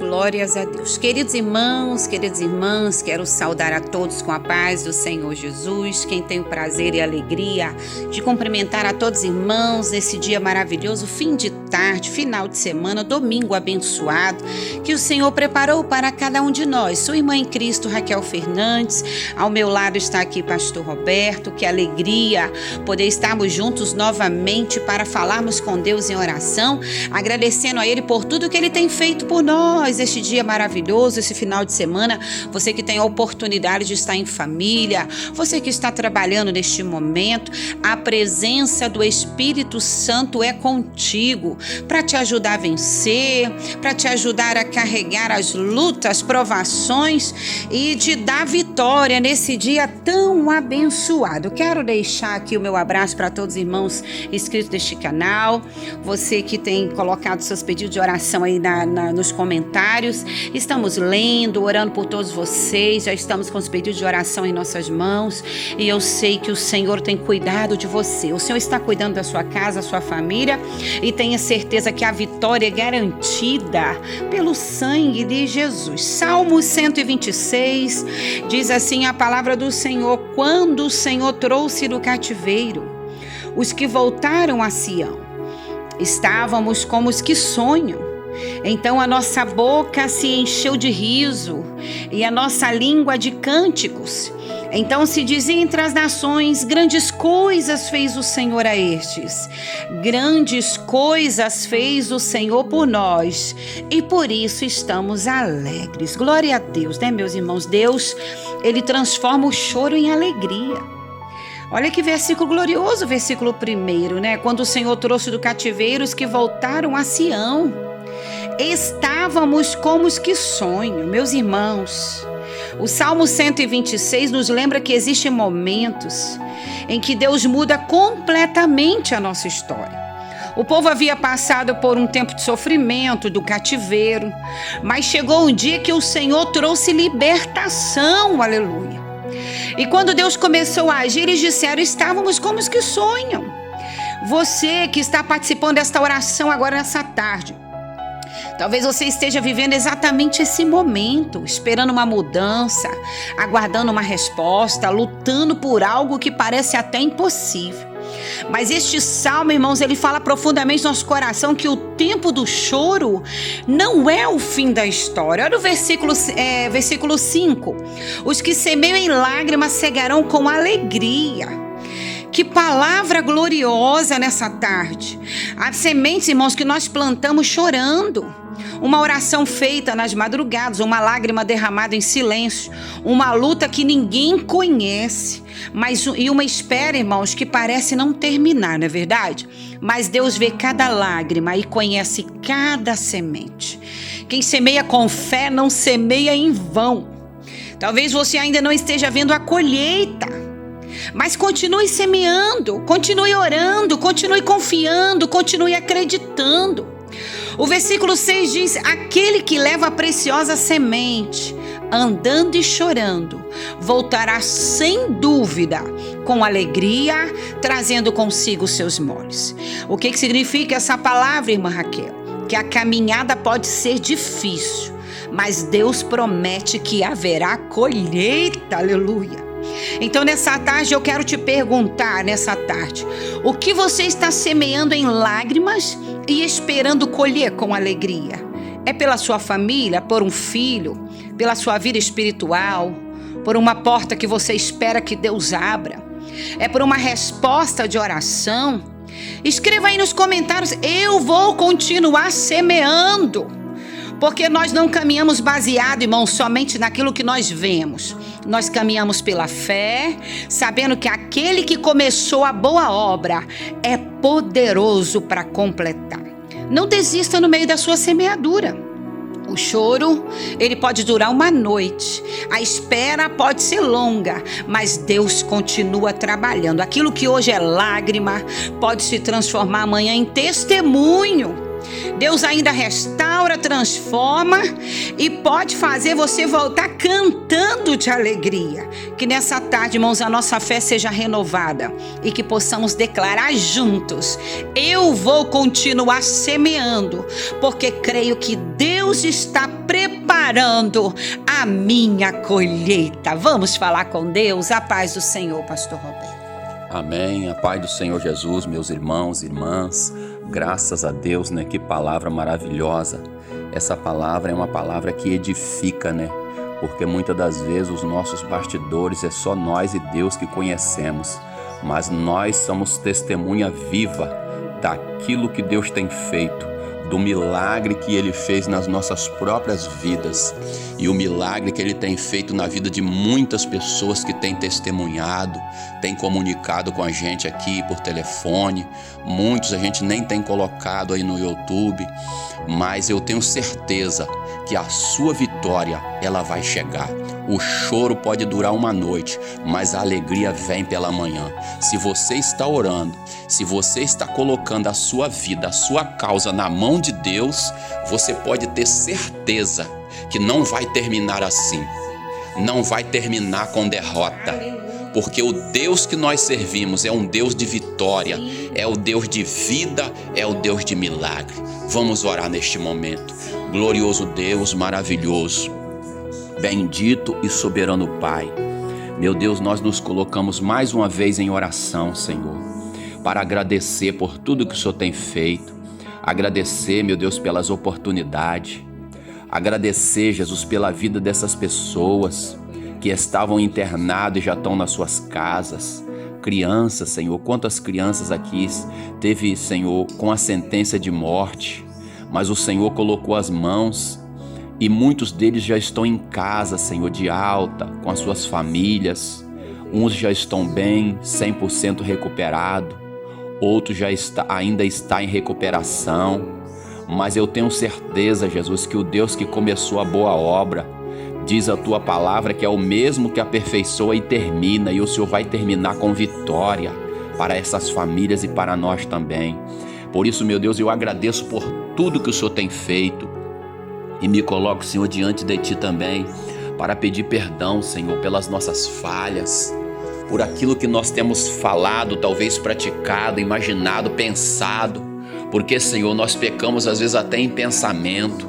Glórias a Deus. Queridos irmãos, queridas irmãs, quero saudar a todos com a paz do Senhor Jesus. Quem tem o prazer e a alegria de cumprimentar a todos os irmãos nesse dia maravilhoso, fim de tarde, final de semana, domingo abençoado, que o Senhor preparou para cada um de nós. Sua irmã em Cristo, Raquel Fernandes. Ao meu lado está aqui Pastor Roberto. Que alegria poder estarmos juntos novamente para falarmos com Deus em oração, agradecendo a Ele por tudo que Ele tem feito por nós, este dia maravilhoso, esse final de semana. Você que tem a oportunidade de estar em família, você que está trabalhando neste momento, a presença do Espírito Santo é contigo, para te ajudar a vencer, para te ajudar a carregar as lutas, provações e te dar vitória nesse dia tão abençoado. Quero deixar aqui o meu abraço para todos os irmãos inscritos deste canal, você que tem colocado seus pedidos de oração aí nos comentários. Estamos lendo, orando por todos vocês, já estamos com os pedidos de oração em nossas mãos e eu sei que o Senhor tem cuidado de você. O Senhor está cuidando da sua casa, da sua família, e tenha certeza que a vitória é garantida pelo sangue de Jesus. Salmo 126 diz assim a palavra do Senhor: quando o Senhor trouxe do cativeiro os que voltaram a Sião, estávamos como os que sonham. Então a nossa boca se encheu de riso e a nossa língua de cânticos. Então se dizia entre as nações: grandes coisas fez o Senhor a estes. Grandes coisas fez o Senhor por nós e por isso estamos alegres. Glória a Deus, né, meus irmãos? Deus, Ele transforma o choro em alegria. Olha que versículo glorioso, versículo 1, né? Quando o Senhor trouxe do cativeiro os que voltaram a Sião, estávamos como os que sonham. Meus irmãos, o Salmo 126 nos lembra que existem momentos em que Deus muda completamente a nossa história. O povo havia passado por um tempo de sofrimento, do cativeiro, mas chegou um dia que o Senhor trouxe libertação, aleluia. E quando Deus começou a agir, eles disseram: estávamos como os que sonham. Você que está participando desta oração agora nessa tarde, talvez você esteja vivendo exatamente esse momento, esperando uma mudança, aguardando uma resposta, lutando por algo que parece até impossível. Mas este salmo, irmãos, ele fala profundamente no nosso coração que o tempo do choro não é o fim da história. Olha o versículo 5. Os que semeiam em lágrimas cegarão com alegria. Que palavra gloriosa nessa tarde. As sementes, irmãos, que nós plantamos chorando. Uma oração feita nas madrugadas, uma lágrima derramada em silêncio, uma luta que ninguém conhece, e uma espera, irmãos, que parece não terminar, não é verdade? Mas Deus vê cada lágrima e conhece cada semente. Quem semeia com fé não semeia em vão. Talvez você ainda não esteja vendo a colheita, mas continue semeando, continue orando, continue confiando, continue acreditando. O versículo 6 diz: aquele que leva a preciosa semente, andando e chorando, voltará sem dúvida, com alegria, trazendo consigo os seus molhos. O que significa essa palavra, irmã Raquel? Que a caminhada pode ser difícil, mas Deus promete que haverá colheita, aleluia. Então nessa tarde eu quero te perguntar, o que você está semeando em lágrimas e esperando colher com alegria? É pela sua família, por um filho, pela sua vida espiritual, por uma porta que você espera que Deus abra? É por uma resposta de oração? Escreva aí nos comentários: eu vou continuar semeando. Porque nós não caminhamos baseado, irmãos, somente naquilo que nós vemos. Nós caminhamos pela fé, sabendo que aquele que começou a boa obra é poderoso para completar. Não desista no meio da sua semeadura. O choro, ele pode durar uma noite. A espera pode ser longa, mas Deus continua trabalhando. Aquilo que hoje é lágrima pode se transformar amanhã em testemunho. Deus ainda restaura, transforma e pode fazer você voltar cantando de alegria. Que nessa tarde, irmãos, a nossa fé seja renovada e que possamos declarar juntos: eu vou continuar semeando, porque creio que Deus está preparando a minha colheita. Vamos falar com Deus. A paz do Senhor, pastor Roberto. Amém, a paz do Senhor Jesus, meus irmãos e irmãs, graças a Deus, né? Que palavra maravilhosa. Essa palavra é uma palavra que edifica, né? Porque muitas das vezes os nossos bastidores é só nós e Deus que conhecemos, mas nós somos testemunha viva daquilo que Deus tem feito, do milagre que Ele fez nas nossas próprias vidas e o milagre que Ele tem feito na vida de muitas pessoas que têm testemunhado, têm comunicado com a gente aqui por telefone. Muitos a gente nem tem colocado aí no YouTube, mas eu tenho certeza que a sua vitória, ela vai chegar. O choro pode durar uma noite, mas a alegria vem pela manhã. Se você está orando, se você está colocando a sua vida, a sua causa na mão de Deus, você pode ter certeza que não vai terminar assim. Não vai terminar com derrota. Porque o Deus que nós servimos é um Deus de vitória, é o Deus de vida, é o Deus de milagre. Vamos orar neste momento. Glorioso Deus, maravilhoso, bendito e soberano Pai. Meu Deus, nós nos colocamos mais uma vez em oração, Senhor, para agradecer por tudo que o Senhor tem feito. Agradecer, meu Deus, pelas oportunidades. Agradecer, Jesus, pela vida dessas pessoas que estavam internadas e já estão nas suas casas. Crianças, Senhor, quantas crianças aqui teve, Senhor, com a sentença de morte, mas o Senhor colocou as mãos e muitos deles já estão em casa, Senhor, de alta, com as suas famílias. Uns já estão bem, 100% recuperado, outros ainda está em recuperação. Mas eu tenho certeza, Jesus, que o Deus que começou a boa obra, diz a tua palavra que é o mesmo que aperfeiçoa e termina, e o Senhor vai terminar com vitória para essas famílias e para nós também. Por isso, meu Deus, eu agradeço por tudo que o Senhor tem feito e me coloco, Senhor, diante de Ti também para pedir perdão, Senhor, pelas nossas falhas, por aquilo que nós temos falado, talvez praticado, imaginado, pensado, porque, Senhor, nós pecamos às vezes até em pensamento.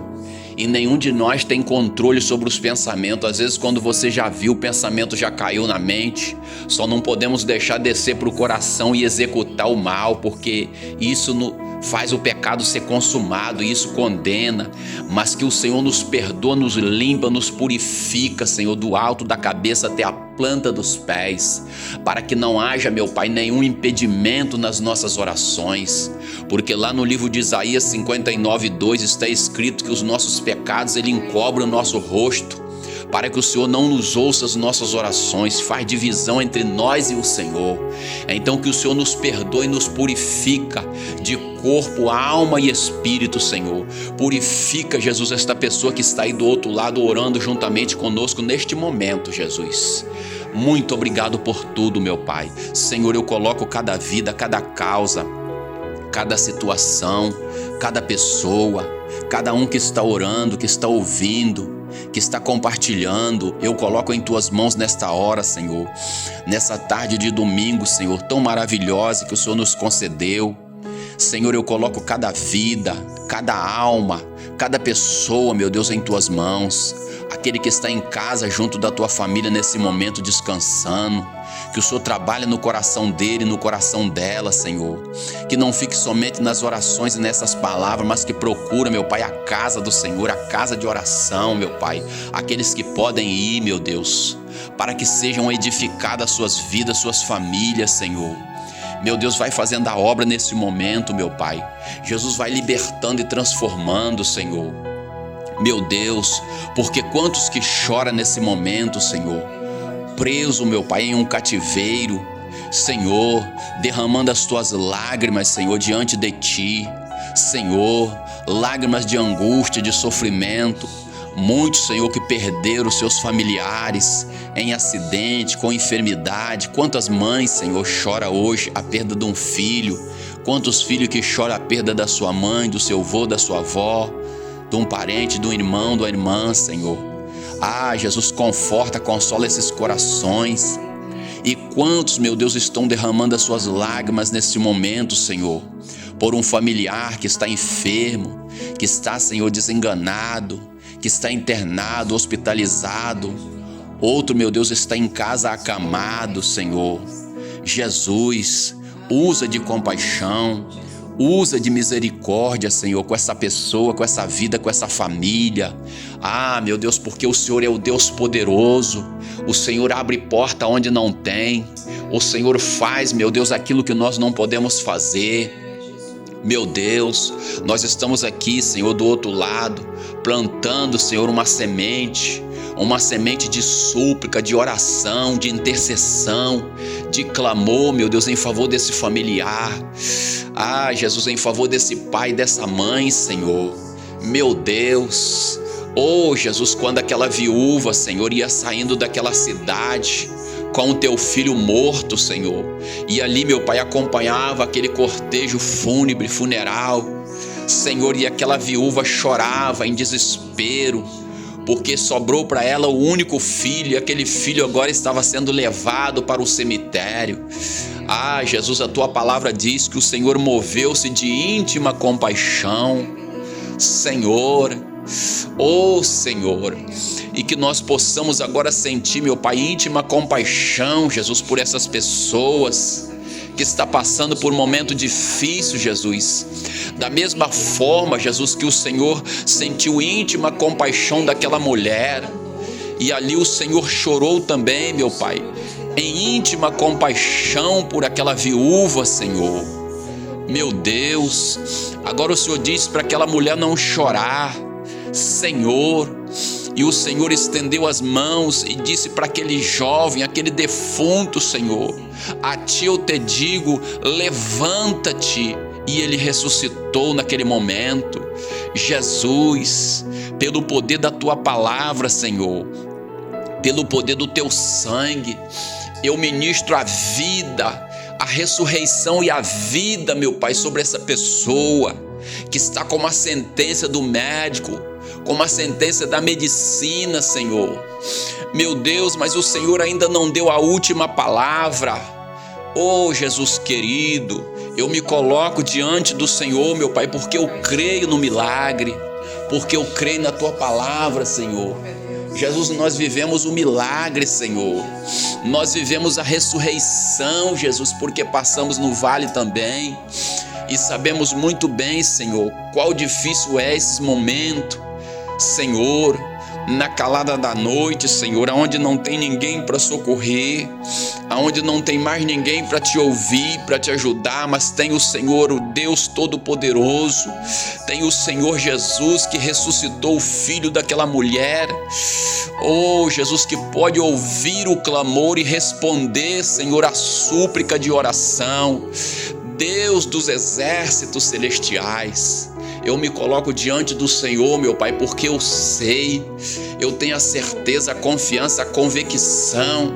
E nenhum de nós tem controle sobre os pensamentos. Às vezes quando você já viu, o pensamento já caiu na mente. Só não podemos deixar descer para o coração e executar o mal, porque isso faz o pecado ser consumado, e isso condena. Mas que o Senhor nos perdoa, nos limpa, nos purifica, Senhor, do alto da cabeça até a planta dos pés, para que não haja, meu Pai, nenhum impedimento nas nossas orações, porque lá no livro de Isaías 59:2 está escrito que os nossos pecados, Ele encobre o nosso rosto, para que o Senhor não nos ouça as nossas orações, faz divisão entre nós e o Senhor. Então que o Senhor nos perdoe e nos purifica de corpo, alma e espírito, Senhor. Purifica, Jesus, esta pessoa que está aí do outro lado orando juntamente conosco neste momento, Jesus. Muito obrigado por tudo, meu Pai. Senhor, eu coloco cada vida, cada causa, cada situação, cada pessoa, cada um que está orando, que está ouvindo, que está compartilhando, eu coloco em Tuas mãos nesta hora, Senhor, nessa tarde de domingo, Senhor, tão maravilhosa que o Senhor nos concedeu. Senhor, eu coloco cada vida, cada alma, cada pessoa, meu Deus, em Tuas mãos. Aquele que está em casa junto da Tua família nesse momento descansando, que o Senhor trabalhe no coração dele, no coração dela, Senhor. Que não fique somente nas orações e nessas palavras, mas que procura, meu Pai, a casa do Senhor, a casa de oração, meu Pai. Aqueles que podem ir, meu Deus, para que sejam edificadas suas vidas, suas famílias, Senhor. Meu Deus, vai fazendo a obra nesse momento, meu Pai. Jesus vai libertando e transformando, Senhor. Meu Deus, porque quantos que choram nesse momento, Senhor, preso, meu Pai, em um cativeiro, Senhor, derramando as Tuas lágrimas, Senhor, diante de Ti, Senhor, lágrimas de angústia, de sofrimento. Muitos, Senhor, que perderam seus familiares em acidente, com enfermidade. Quantas mães, Senhor, choram hoje a perda de um filho. Quantos filhos que choram a perda da sua mãe, do seu avô, da sua avó, de um parente, de um irmão, de uma irmã, Senhor. Jesus, conforta, consola esses corações. E quantos, meu Deus, estão derramando as suas lágrimas nesse momento, Senhor, por um familiar que está enfermo, que está, Senhor, desenganado, que está internado, hospitalizado. Outro, meu Deus, está em casa acamado, Senhor. Jesus, usa de compaixão, usa de misericórdia, Senhor, com essa pessoa, com essa vida, com essa família. Meu Deus, porque o Senhor é o Deus poderoso. O Senhor abre porta onde não tem. O Senhor faz, meu Deus, aquilo que nós não podemos fazer. Meu Deus, nós estamos aqui, Senhor, do outro lado, plantando, Senhor, uma semente de súplica, de oração, de intercessão, de clamor, meu Deus, em favor desse familiar. Jesus, em favor desse pai, dessa mãe, Senhor. Meu Deus, Jesus, quando aquela viúva, Senhor, ia saindo daquela cidade com o teu filho morto, Senhor, e ali, meu Pai, acompanhava aquele cortejo fúnebre, funeral, Senhor, e aquela viúva chorava em desespero, porque sobrou para ela o único filho, e aquele filho agora estava sendo levado para o cemitério. Jesus, a tua palavra diz que o Senhor moveu-se de íntima compaixão, Senhor, Senhor, e que nós possamos agora sentir, meu Pai, íntima compaixão, Jesus, por essas pessoas que está passando por um momento difícil, Jesus. Da mesma forma, Jesus, que o Senhor sentiu íntima compaixão daquela mulher, e ali o Senhor chorou também, meu Pai, em íntima compaixão por aquela viúva, Senhor. Meu Deus, agora o Senhor diz para aquela mulher não chorar, Senhor, e o Senhor estendeu as mãos e disse para aquele jovem, aquele defunto, Senhor: a ti eu te digo, levanta-te. E ele ressuscitou naquele momento. Jesus, pelo poder da tua palavra, Senhor, pelo poder do teu sangue, eu ministro a vida, a ressurreição e a vida, meu Pai, sobre essa pessoa que está com uma sentença do médico, com uma sentença da medicina, Senhor. Meu Deus, mas o Senhor ainda não deu a última palavra. Jesus querido, eu me coloco diante do Senhor, meu Pai, porque eu creio no milagre, porque eu creio na tua palavra, Senhor. Jesus, nós vivemos o milagre, Senhor. Nós vivemos a ressurreição, Jesus, porque passamos no vale também. E sabemos muito bem, Senhor, qual difícil é esse momento, Senhor, na calada da noite, Senhor, aonde não tem ninguém para socorrer, aonde não tem mais ninguém para te ouvir, para te ajudar, mas tem o Senhor, o Deus Todo-Poderoso, tem o Senhor Jesus que ressuscitou o filho daquela mulher, Jesus, que pode ouvir o clamor e responder, Senhor, a súplica de oração. Deus dos exércitos celestiais, eu me coloco diante do Senhor, meu Pai, porque eu sei, eu tenho a certeza, a confiança, a convicção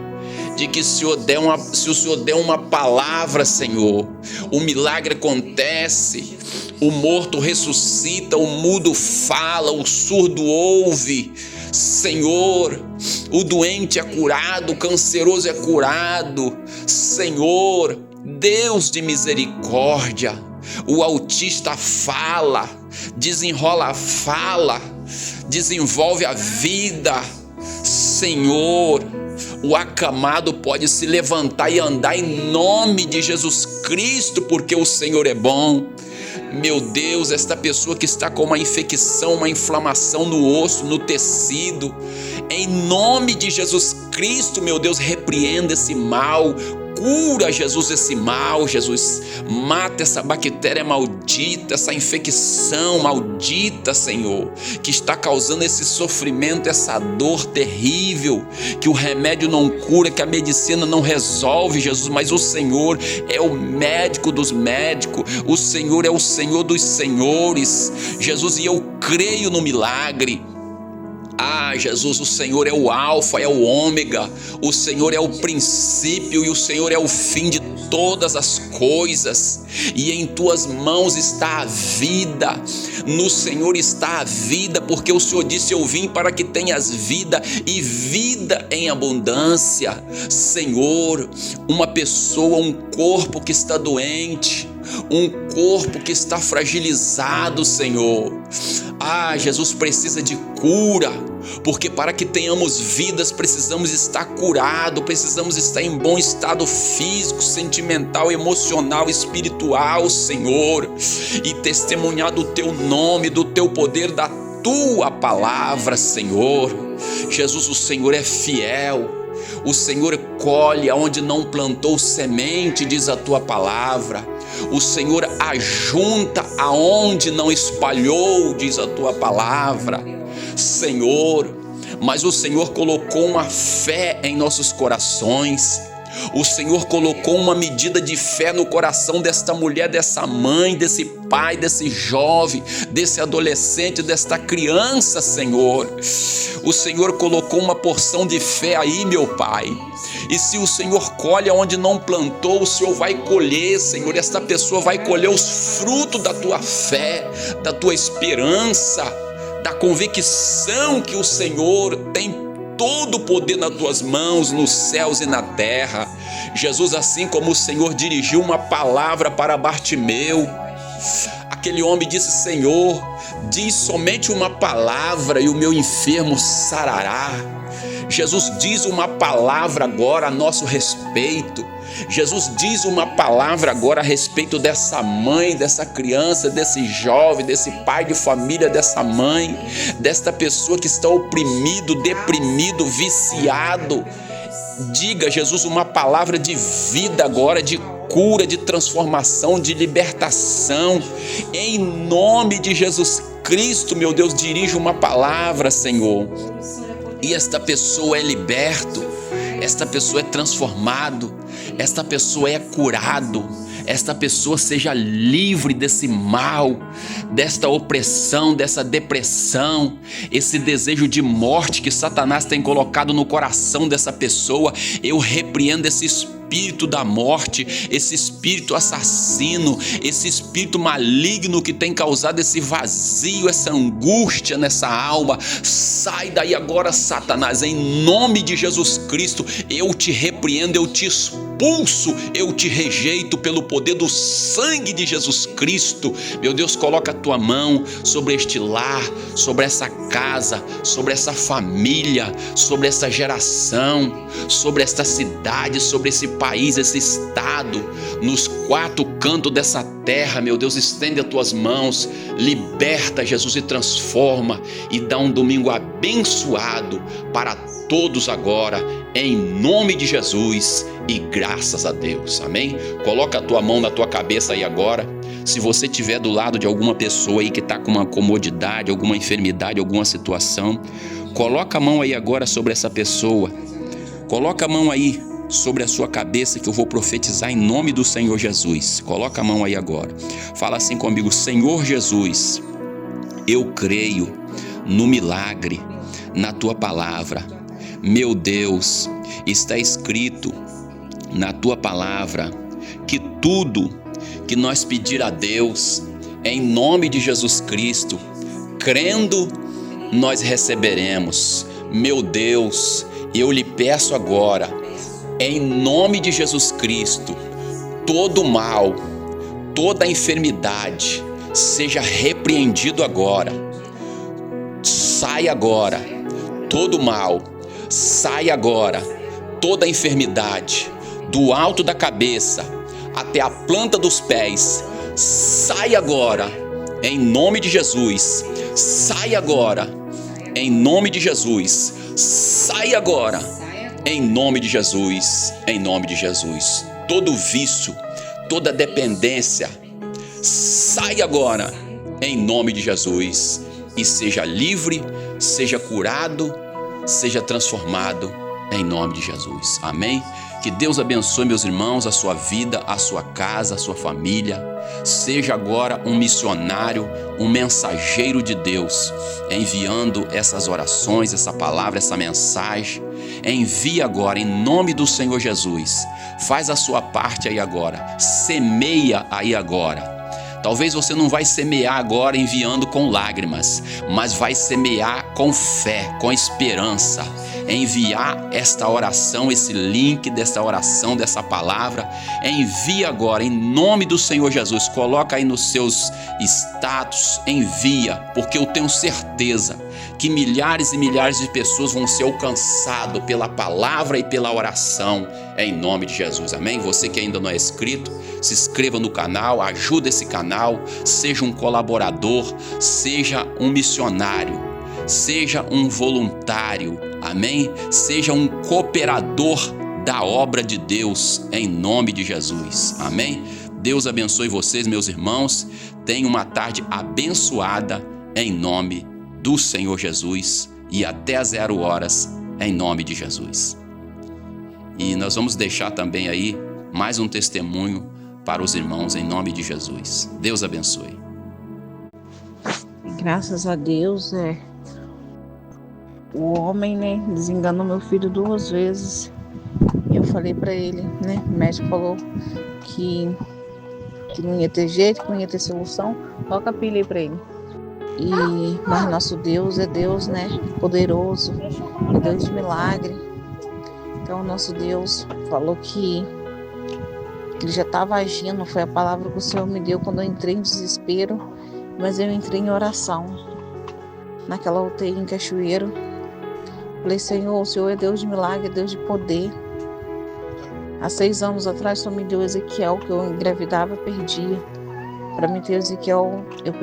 de que se o Senhor der uma palavra, Senhor, o milagre acontece, o morto ressuscita, o mudo fala, o surdo ouve, Senhor, o doente é curado, o canceroso é curado, Senhor, Deus de misericórdia, o autista fala, desenrola a fala, desenvolve a vida, Senhor, o acamado pode se levantar e andar em nome de Jesus Cristo, porque o Senhor é bom. Meu Deus, esta pessoa que está com uma infecção, uma inflamação no osso, no tecido, em nome de Jesus Cristo, meu Deus, repreenda esse mal, cura, Jesus, esse mal, Jesus, mata essa bactéria maldita, essa infecção maldita, Senhor, que está causando esse sofrimento, essa dor terrível, que o remédio não cura, que a medicina não resolve, Jesus, mas o Senhor é o médico dos médicos, o Senhor é o Senhor dos senhores, Jesus, e eu creio no milagre. Jesus, o Senhor é o alfa, é o ômega, o Senhor é o princípio e o Senhor é o fim de todas as coisas, e em tuas mãos está a vida, no Senhor está a vida, porque o Senhor disse: eu vim para que tenhas vida e vida em abundância. Senhor, uma pessoa, um corpo que está doente, um corpo que está fragilizado, Senhor. Jesus precisa de cura, porque para que tenhamos vidas precisamos estar curados, precisamos estar em bom estado físico, sentimental, emocional, espiritual, Senhor, e testemunhar do teu nome, do teu poder, da tua palavra, Senhor. Jesus, o Senhor é fiel, o Senhor colhe aonde não plantou semente, diz a tua palavra. O Senhor ajunta aonde não espalhou, diz a tua palavra, Senhor. Mas o Senhor colocou uma fé em nossos corações. O Senhor colocou uma medida de fé no coração desta mulher, dessa mãe, desse pai, desse jovem, desse adolescente, desta criança, Senhor. O Senhor colocou uma porção de fé aí, meu Pai. E se o Senhor colhe onde não plantou, o Senhor vai colher, Senhor. Esta pessoa vai colher os frutos da tua fé, da tua esperança, da convicção que o Senhor tem todo o poder nas tuas mãos, nos céus e na terra. Jesus, assim como o Senhor dirigiu uma palavra para Bartimeu, aquele homem disse: Senhor, diz somente uma palavra e o meu enfermo sarará. Jesus diz uma palavra agora a nosso respeito. Jesus diz uma palavra agora a respeito dessa mãe, dessa criança, desse jovem, desse pai de família, dessa mãe, desta pessoa que está oprimido, deprimido, viciado. Diga, Jesus, uma palavra de vida agora, de cura, de transformação, de libertação. Em nome de Jesus Cristo, meu Deus, dirige uma palavra, Senhor. E esta pessoa é liberto, esta pessoa é transformado, esta pessoa é curado, esta pessoa seja livre desse mal, desta opressão, dessa depressão, esse desejo de morte que Satanás tem colocado no coração dessa pessoa. Eu repreendo esse espírito da morte, esse espírito assassino, esse espírito maligno que tem causado esse vazio, essa angústia nessa alma. Sai daí agora, Satanás, em nome de Jesus Cristo. Eu te repreendo, eu te expulso, eu te rejeito pelo poder do sangue de Jesus Cristo. Meu Deus, coloca a tua mão sobre este lar, sobre essa casa, sobre essa família, sobre essa geração, sobre esta cidade, sobre esse país, esse estado, nos quatro cantos dessa terra. Meu Deus, estende as tuas mãos, liberta, Jesus, e transforma, e dá um domingo abençoado para todos agora, em nome de Jesus, e graças a Deus, amém? Coloca a tua mão na tua cabeça aí agora. Se você estiver do lado de alguma pessoa aí que está com uma comodidade, alguma enfermidade, alguma situação, coloca a mão aí agora sobre essa pessoa. Coloca a mão aí sobre a sua cabeça, que eu vou profetizar em nome do Senhor Jesus. Coloca a mão aí agora. Fala assim comigo: Senhor Jesus, eu creio no milagre, na tua palavra. Meu Deus, está escrito na tua palavra que tudo que nós pedir a Deus, em nome de Jesus Cristo, crendo, nós receberemos. Meu Deus, eu lhe peço agora, em nome de Jesus Cristo, todo mal, toda enfermidade, seja repreendido agora. Sai agora todo mal, sai agora toda enfermidade, do alto da cabeça até a planta dos pés. Sai agora, em nome de Jesus. Sai agora, em nome de Jesus. Sai agora, em nome de Jesus. Em nome de Jesus. Todo vício, toda dependência, sai agora, em nome de Jesus. E seja livre, seja curado, seja transformado, em nome de Jesus. Amém? Que Deus abençoe, meus irmãos, a sua vida, a sua casa, a sua família. Seja agora um missionário, um mensageiro de Deus, enviando essas orações, essa palavra, essa mensagem. Envie agora em nome do Senhor Jesus. Faz a sua parte aí agora. Semeia aí agora. Talvez você não vai semear agora enviando com lágrimas, mas vai semear com fé, com esperança. Enviar esta oração, esse link dessa oração, dessa palavra. Envia agora em nome do Senhor Jesus. Coloca aí nos seus status, envia, porque eu tenho certeza que milhares e milhares de pessoas vão ser alcançadas pela palavra e pela oração, em nome de Jesus, amém? Você que ainda não é inscrito, se inscreva no canal, ajude esse canal, seja um colaborador, seja um missionário, seja um voluntário, amém? Seja um cooperador da obra de Deus, em nome de Jesus, amém? Deus abençoe vocês, meus irmãos, tenham uma tarde abençoada, em nome do Senhor Jesus, e até às 0 horas, em nome de Jesus. E nós vamos deixar também aí mais um testemunho para os irmãos, em nome de Jesus. Deus abençoe. Graças a Deus, o homem, desenganou meu filho 2 vezes. Eu falei para ele, o médico falou que não ia ter jeito, que não ia ter solução. Coloca a pilha aí para ele. Mas nosso Deus é Deus, poderoso, é Deus de milagre. Então nosso Deus falou que Ele já estava agindo, foi a palavra que o Senhor me deu quando eu entrei em desespero, mas eu entrei em oração, naquela UTI em Cachoeiro. Falei, Senhor, o Senhor é Deus de milagre, é Deus de poder. Há 6 anos atrás, o Senhor me deu Ezequiel, que eu engravidava, perdia. Para mim ter Ezequiel, eu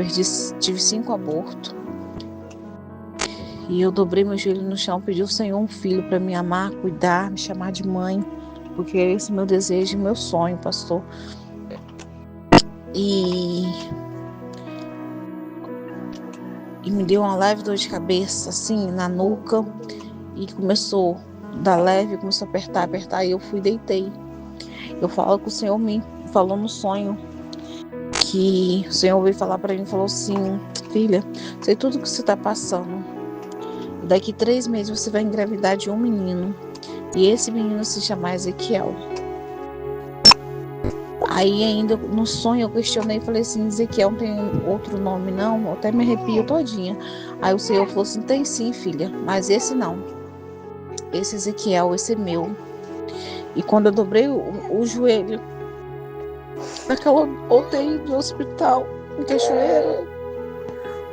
tive 5 abortos. E eu dobrei meu joelho no chão, pedi ao Senhor um filho para me amar, cuidar, me chamar de mãe, porque é esse meu desejo, meu sonho, pastor. E me deu uma leve dor de cabeça, assim, na nuca, e começou a dar leve, começou a apertar, e eu fui e deitei. Eu falo que o Senhor me falou no sonho, que o Senhor veio falar para mim, falou assim, filha, sei tudo que você está passando. Daqui 3 meses você vai engravidar de um menino. E esse menino se chama Ezequiel. Aí ainda no sonho eu questionei e falei assim, Ezequiel não tem outro nome não? Eu até me arrepio todinha. Aí o Senhor falou assim, tem sim, filha, mas esse não. Esse Ezequiel, esse é meu. E quando eu dobrei o joelho, naquela UTI do hospital em Cachoeira,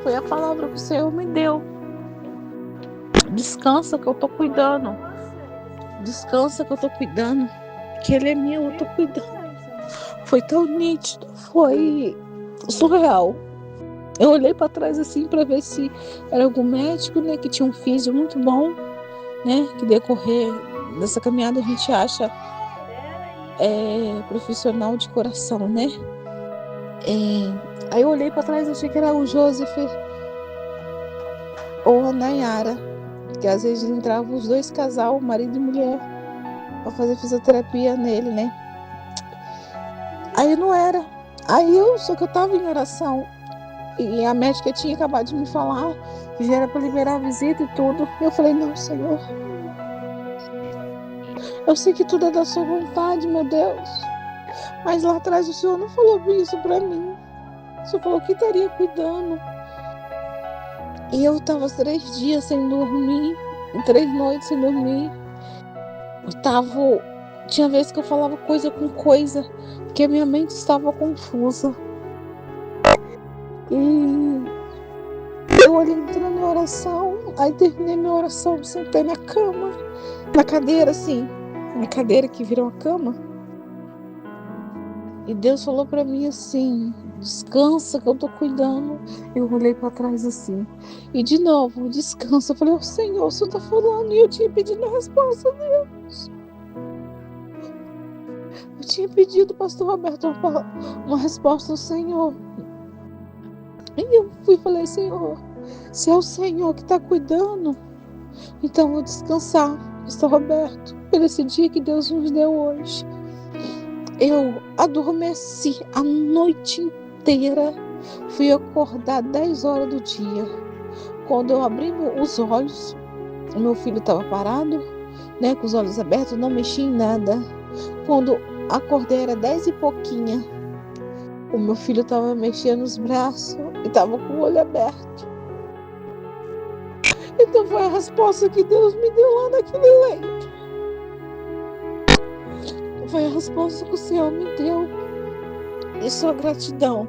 foi a palavra que o Senhor me deu. Descansa que eu tô cuidando. Descansa que eu tô cuidando. Que ele é meu, eu tô cuidando. Foi tão nítido, foi surreal. Eu olhei para trás assim para ver se era algum médico, que tinha um físio muito bom, que decorrer dessa caminhada a gente acha profissional de coração, Aí eu olhei para trás e achei que era o Joseph ou a Nayara, que às vezes entravam os 2 casal, marido e mulher, para fazer fisioterapia nele, Aí não era. Só que eu tava em oração. E a médica tinha acabado de me falar que já era para liberar a visita e tudo. Eu falei, não, Senhor. Eu sei que tudo é da sua vontade, meu Deus. Mas lá atrás o Senhor não falou isso para mim. O Senhor falou que estaria cuidando. E eu tava 3 dias sem dormir. 3 noites sem dormir. Tinha vezes que eu falava coisa com coisa, porque a minha mente estava confusa. E eu olhei entrando em oração, aí terminei minha oração, sentei na cama, na cadeira assim, na cadeira que virou a cama. E Deus falou pra mim assim, descansa que eu tô cuidando. Eu olhei pra trás assim, e de novo, descansa. Eu falei, Senhor, o Senhor tá falando, e eu tinha pedido a resposta, Deus. Eu tinha pedido, pastor Roberto, uma resposta ao Senhor. E eu fui e falei, Senhor, se é o Senhor que está cuidando, então eu vou descansar. Pastor Roberto, por esse dia que Deus nos deu hoje. Eu adormeci a noite inteira. Fui acordar 10 horas do dia. Quando eu abri os olhos, o meu filho estava parado, né, com os olhos abertos, não mexia em nada. Quando acordei era 10 e pouquinha. O meu filho estava mexendo os braços e estava com o olho aberto. Então foi a resposta que Deus me deu lá naquele leito. Foi a resposta que o Senhor me deu. E só gratidão.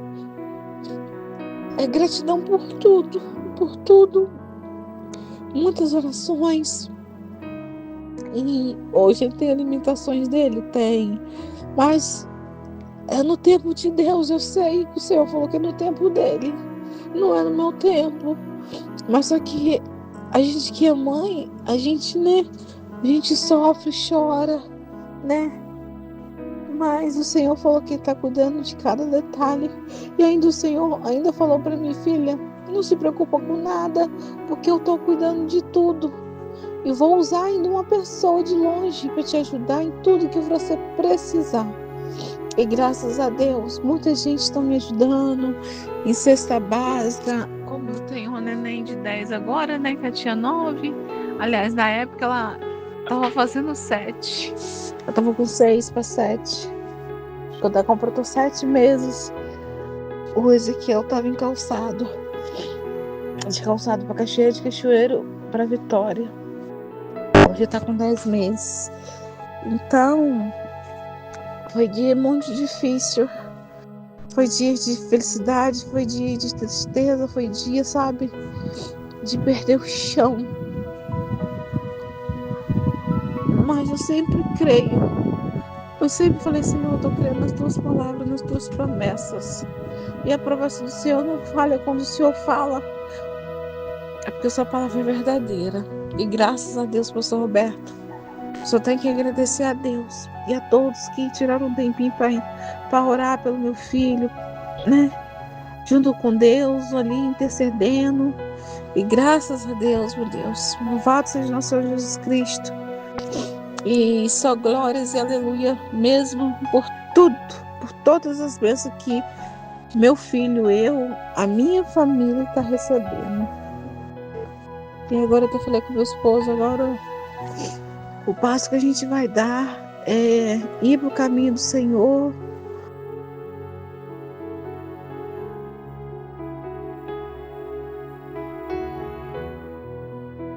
É gratidão por tudo, por tudo. Muitas orações. E hoje ele tem as limitações dele? Tem. Mas é no tempo de Deus. Eu sei que o Senhor falou que é no tempo dele. Não é no meu tempo. Mas só que a gente que é mãe, a gente, né? A gente sofre, chora, né? Mas o Senhor falou que está cuidando de cada detalhe. E ainda o Senhor ainda falou para mim, filha, não se preocupa com nada, porque eu estou cuidando de tudo. E vou usar ainda uma pessoa de longe para te ajudar em tudo que você precisar. E graças a Deus, muita gente está me ajudando em cesta básica. Como eu tenho uma neném de 10 agora, né, que ela tinha 9. Aliás, na época ela estava fazendo 7. Eu estava com 6 para 7. Quando ela completou 7 meses, o Ezequiel estava encalçado. De calçado para Cachoeiro, de Cachoeiro para Vitória. Hoje está com 10 meses. Então, foi dia muito difícil. Foi dia de felicidade, foi dia de tristeza, foi dia, sabe, de perder o chão. Mas eu sempre creio. Eu sempre falei, Senhor, eu estou crendo nas tuas palavras, nas tuas promessas. E a promessa do Senhor não falha quando o Senhor fala. É porque a sua palavra é verdadeira. E graças a Deus, pastor Roberto, só tenho que agradecer a Deus e a todos que tiraram um tempinho para orar pelo meu filho, né? Junto com Deus, ali intercedendo. E graças a Deus, meu Deus, louvado seja nosso Senhor Jesus Cristo. E só glórias e aleluia mesmo por tudo, por todas as bênçãos que meu filho, a minha família está recebendo. E agora eu até falei com meu esposo, agora o passo que a gente vai dar é ir para o caminho do Senhor,